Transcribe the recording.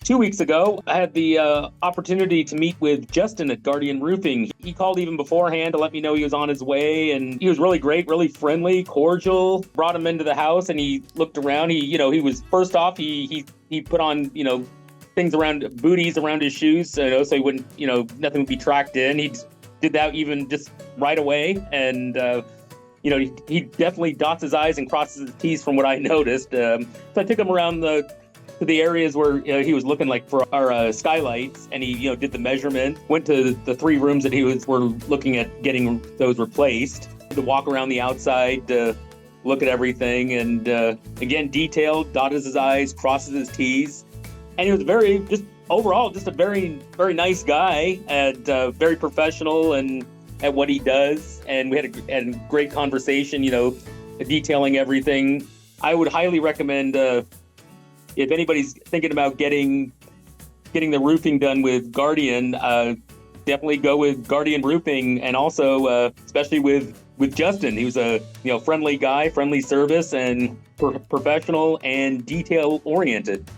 2 weeks ago, I had the opportunity to meet with Justin at Guardian Roofing. He called even beforehand to let me know he was on his way, and he was really great, really friendly, cordial. Brought him into the house, and he looked around. He was first off, he put on, things around booties around his shoes, so he wouldn't, nothing would be tracked in. He did that even just right away, and he definitely dots his I's and crosses his T's from what I noticed. So I took him around to the areas where he was looking like for our skylights, and he did the measurement. Went to the 3 rooms that were looking at getting those replaced. To walk around the outside, to look at everything, and again, detailed, dotted his I's, crosses his T's, and he was overall just a very, very nice guy, and very professional and at what he does. And we had a great conversation, detailing everything. I would highly recommend, if anybody's thinking about getting the roofing done with Guardian, definitely go with Guardian Roofing, and also especially with Justin. He was a friendly guy, friendly service, and professional and detail oriented.